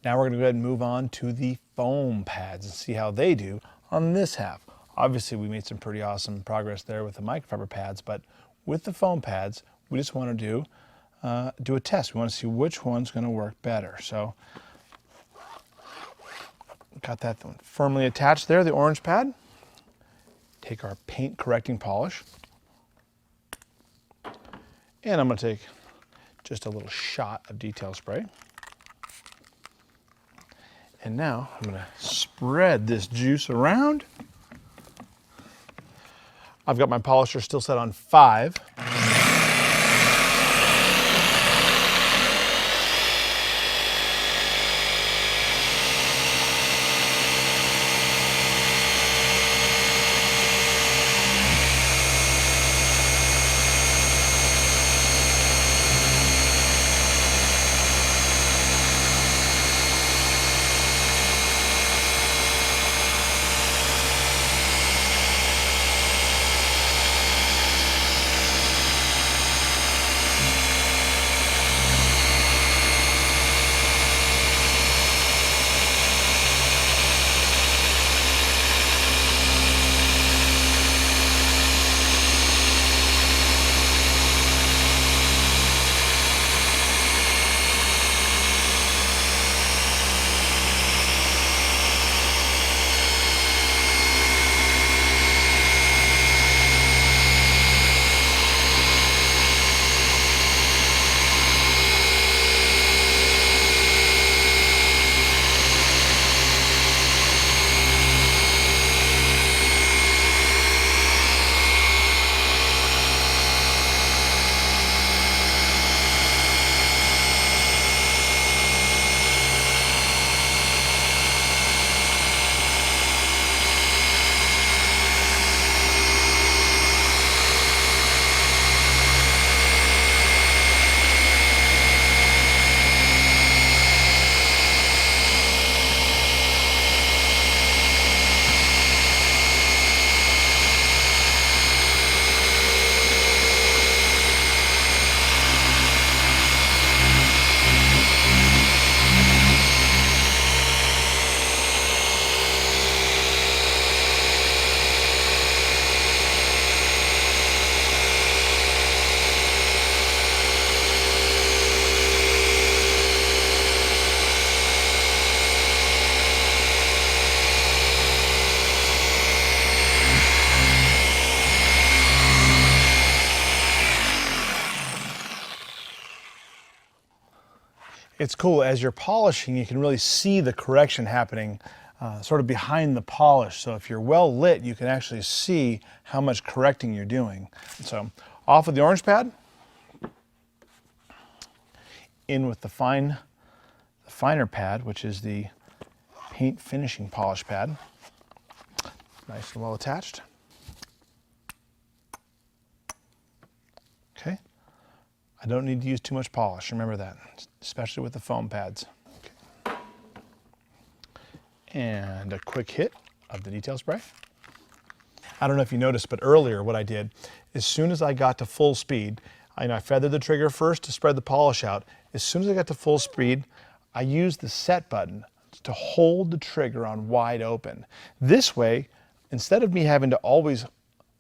Now we're going to go ahead and move on to the foam pads and see how they do on this half. Obviously, we made some pretty awesome progress there with the microfiber pads, but with the foam pads, we just want to do a test. We want to see which one's going to work better. So, got that one firmly attached there, the orange pad. Take our paint correcting polish, and I'm going to take just a little shot of detail spray. And now I'm going to spread this juice around. I've got my polisher still set on 5. It's cool, as you're polishing, you can really see the correction happening sort of behind the polish. So if you're well lit, you can actually see how much correcting you're doing. So off with the orange pad, in with the finer pad, which is the paint finishing polish pad. Nice and well attached. Okay. I don't need to use too much polish, remember that, especially with the foam pads. Okay. And a quick hit of the detail spray. I don't know if you noticed, but earlier what I did, as soon as I got to full speed, I feathered the trigger first to spread the polish out. As soon as I got to full speed, I used the set button to hold the trigger on wide open. This way, instead of me having to always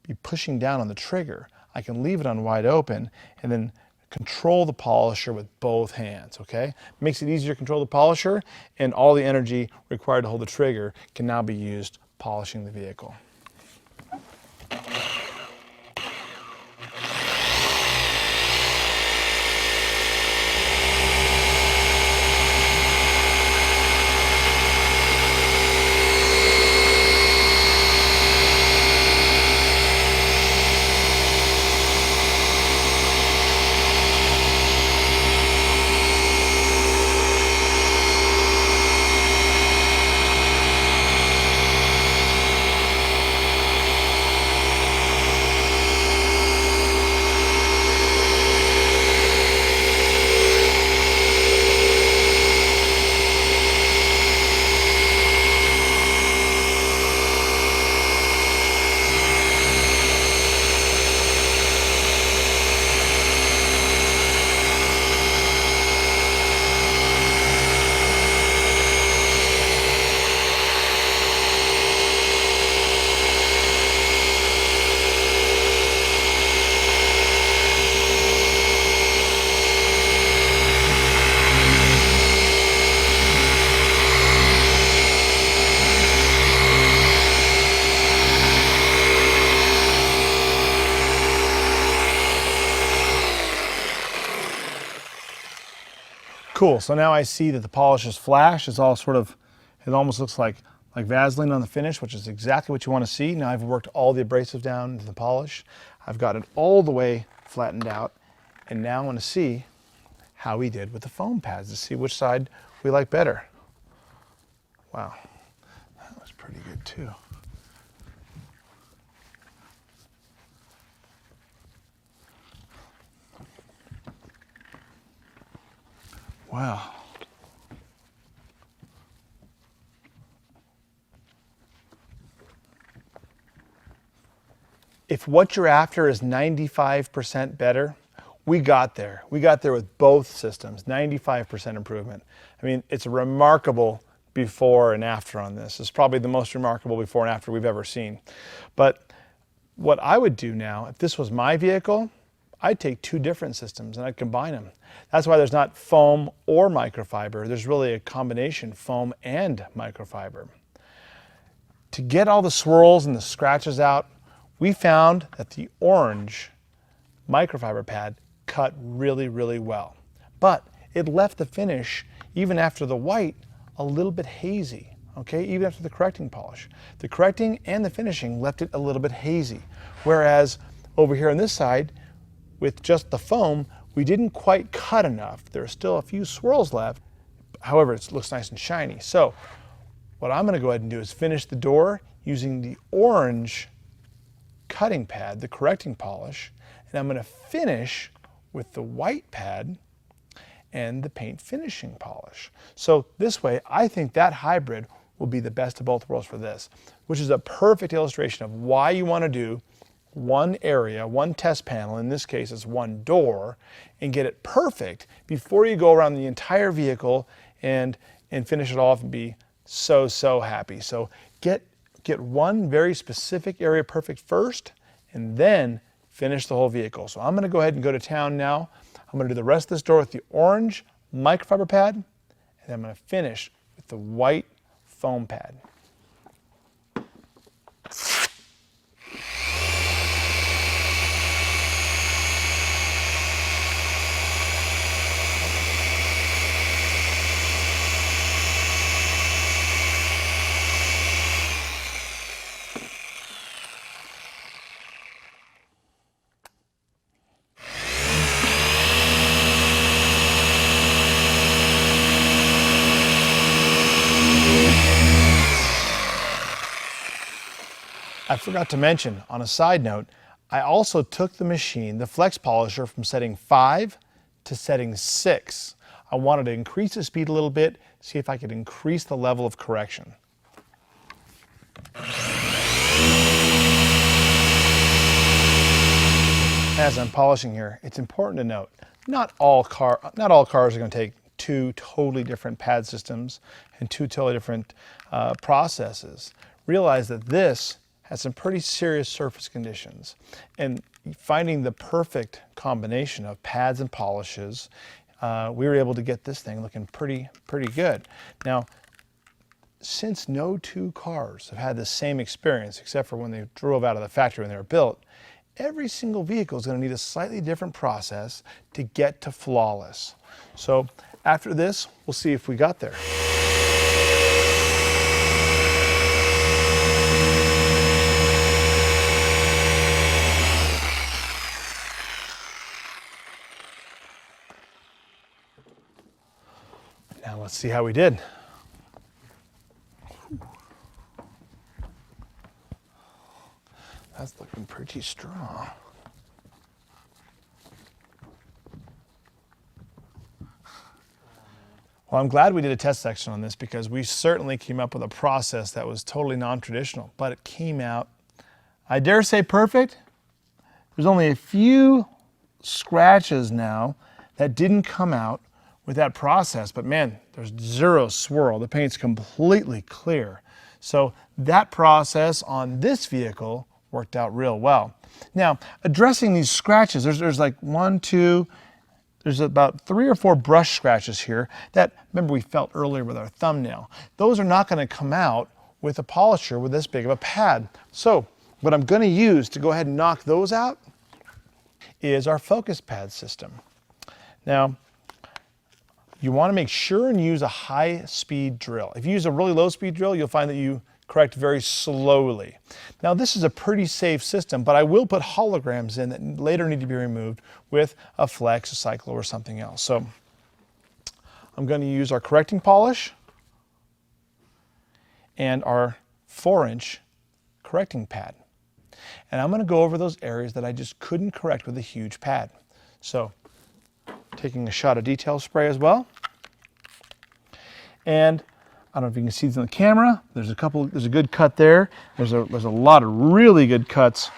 be pushing down on the trigger, I can leave it on wide open and then control the polisher with both hands, okay? Makes it easier to control the polisher, and all the energy required to hold the trigger can now be used polishing the vehicle. Cool, so now I see that the polish is flash. It's all sort of, it almost looks like Vaseline on the finish, which is exactly what you want to see. Now I've worked all the abrasive down into the polish. I've got it all the way flattened out. And now I want to see how we did with the foam pads to see which side we like better. Wow, that was pretty good too. Wow. If what you're after is 95% better, we got there. We got there with both systems, 95% improvement. I mean, it's a remarkable before and after on this. It's probably the most remarkable before and after we've ever seen. But what I would do now, if this was my vehicle, I'd take two different systems and I'd combine them. That's why there's not foam or microfiber. There's really a combination, foam and microfiber. To get all the swirls and the scratches out, we found that the orange microfiber pad cut really, really well. But it left the finish, even after the white, a little bit hazy, okay? Even after the correcting polish. The correcting and the finishing left it a little bit hazy. Whereas over here on this side, with just the foam, we didn't quite cut enough. There are still a few swirls left. However, it looks nice and shiny. So what I'm gonna go ahead and do is finish the door using the orange cutting pad, the correcting polish, and I'm gonna finish with the white pad and the paint finishing polish. So this way, I think that hybrid will be the best of both worlds for this, which is a perfect illustration of why you wanna do one area, one test panel, in this case it's one door, and get it perfect before you go around the entire vehicle and finish it off and be so, so happy. So get one very specific area perfect first, and then finish the whole vehicle. So I'm gonna go ahead and go to town now. I'm gonna do the rest of this door with the orange microfiber pad, and then I'm gonna finish with the white foam pad. I forgot to mention, on a side note, I also took the machine, the Flex Polisher, from setting 5 to setting 6. I wanted to increase the speed a little bit, see if I could increase the level of correction. As I'm polishing here, it's important to note, not all cars are going to take two totally different pad systems and two totally different processes. Realize that this has some pretty serious surface conditions, and finding the perfect combination of pads and polishes, we were able to get this thing looking pretty good. Now, since no two cars have had the same experience, except for when they drove out of the factory when they were built, every single vehicle is going to need a slightly different process to get to flawless. So after this, we'll see if we got there. Now let's see how we did. That's looking pretty strong. Well, I'm glad we did a test section on this, because we certainly came up with a process that was totally non-traditional, but it came out, I dare say, perfect. There's only a few scratches now that didn't come out with that process, but man, there's zero swirl. The paint's completely clear. So that process on this vehicle worked out real well. Now, addressing these scratches, there's like there's about 3 or 4 brush scratches here that, remember, we felt earlier with our thumbnail. Those are not going to come out with a polisher with this big of a pad. So what I'm going to use to go ahead and knock those out is our focus pad system. Now, you want to make sure and use a high-speed drill. If you use a really low-speed drill, you'll find that you correct very slowly. Now, this is a pretty safe system, but I will put holograms in that later need to be removed with a flex, a cyclo, or something else. So I'm going to use our correcting polish and our 4-inch correcting pad. And I'm going to go over those areas that I just couldn't correct with a huge pad. So taking a shot of detail spray as well. And I don't know if you can see this on the camera. There's a good cut there. There's a lot of really good cuts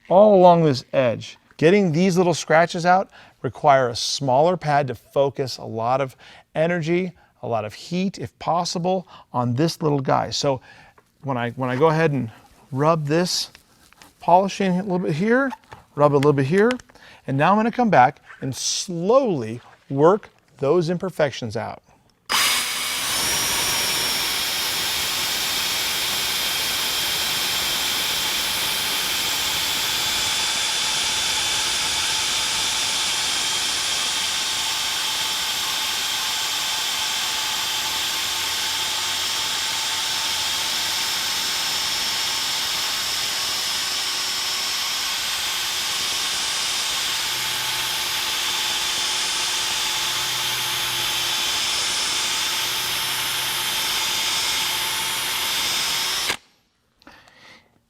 all along this edge. Getting these little scratches out require a smaller pad to focus a lot of energy, a lot of heat, if possible, on this little guy. So when I go ahead and rub this polishing a little bit here, rub it a little bit here, and now I'm going to come back and slowly work those imperfections out.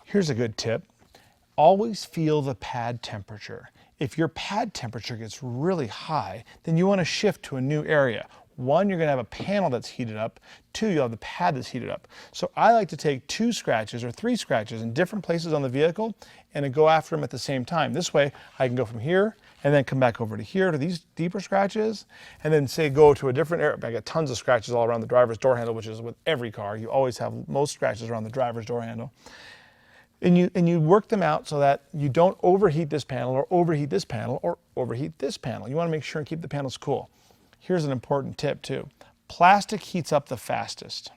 Here's a good tip. Always feel the pad temperature. If your pad temperature gets really high, then you want to shift to a new area. One, you're going to have a panel that's heated up. Two, you'll have the pad that's heated up. So I like to take 2 scratches or 3 scratches in different places on the vehicle and then go after them at the same time. This way, I can go from here and then come back over to here to these deeper scratches, and then say go to a different area. I got tons of scratches all around the driver's door handle, which is with every car. You always have most scratches around the driver's door handle. And you work them out so that you don't overheat this panel or overheat this panel or overheat this panel. You want to make sure and keep the panels cool. Here's an important tip too. Plastic heats up the fastest,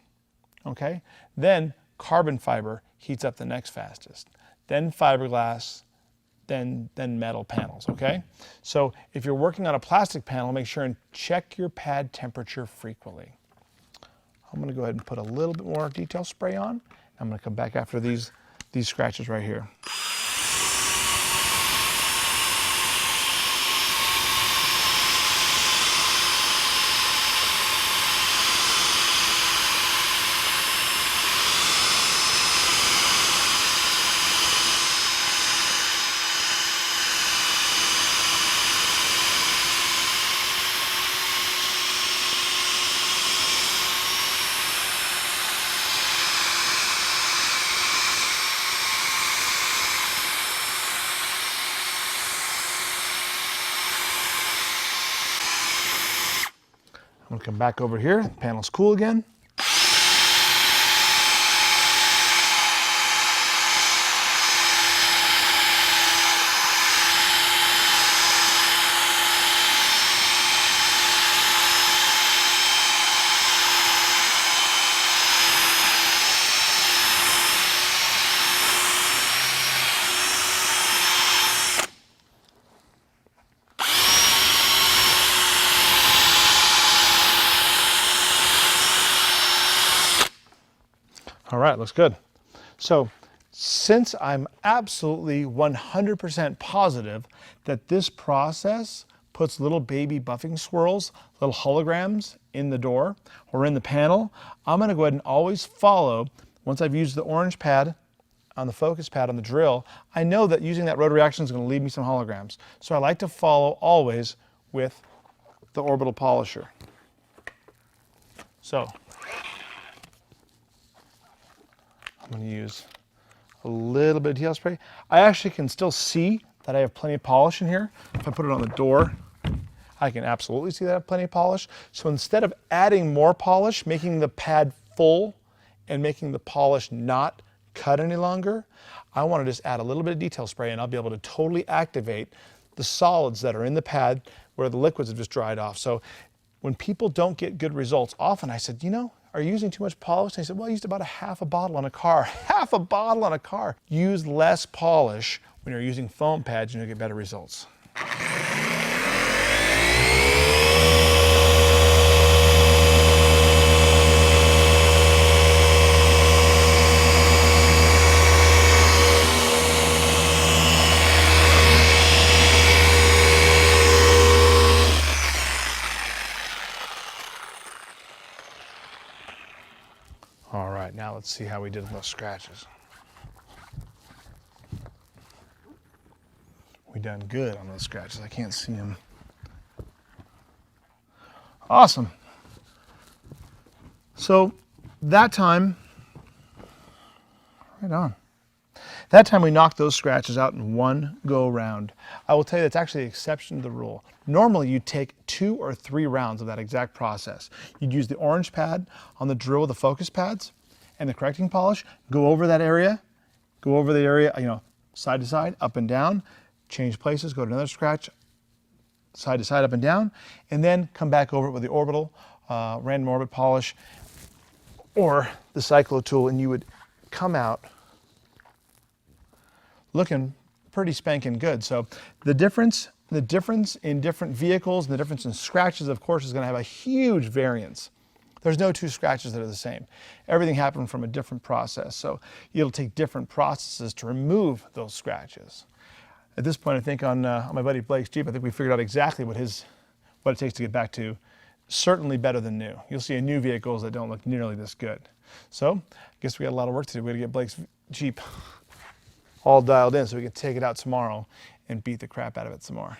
okay? Then carbon fiber heats up the next fastest. Then fiberglass, then metal panels, okay? So if you're working on a plastic panel, make sure and check your pad temperature frequently. I'm gonna go ahead and put a little bit more detail spray on. I'm gonna come back after these scratches right here. I'm gonna come back over here, the panel's cool again. All right, looks good. So since I'm absolutely 100% positive that this process puts little baby buffing swirls, little holograms in the door or in the panel, I'm gonna go ahead and always follow, once I've used the orange pad on the focus pad on the drill, I know that using that rotary action is gonna leave me some holograms. So I like to follow always with the orbital polisher. So I'm going to use a little bit of detail spray. I actually can still see that I have plenty of polish in here. If I put it on the door, I can absolutely see that I have plenty of polish. So instead of adding more polish, making the pad full and making the polish not cut any longer, I want to just add a little bit of detail spray and I'll be able to totally activate the solids that are in the pad where the liquids have just dried off. So when people don't get good results, often I said, you know, are you using too much polish? And they said, well, I used about half a bottle on a car. Half a bottle on a car. Use less polish when you're using foam pads and you'll get better results. All right, now let's see how we did on those scratches. We done good on those scratches. I can't see them. Awesome. So that time, right on. That time we knocked those scratches out in one go round. I will tell you that's actually the exception to the rule. Normally you'd take 2 or 3 rounds of that exact process. You'd use the orange pad on the drill with the focus pads and the correcting polish, go over that area, go over the area, side to side, up and down, change places, go to another scratch, side to side, up and down, and then come back over it with the orbital, random orbit polish, or the cyclo tool, and you would come out looking pretty spanking good. So the difference in different vehicles and the difference in scratches, of course, is going to have a huge variance. There's no 2 scratches that are the same. Everything happened from a different process. So it'll take different processes to remove those scratches. At this point, I think on my buddy Blake's Jeep, I think we figured out exactly what it takes to get back to certainly better than new. You'll see new vehicles that don't look nearly this good. So I guess we got a lot of work to do. We got to get Blake's Jeep all dialed in so we can take it out tomorrow and beat the crap out of it some more.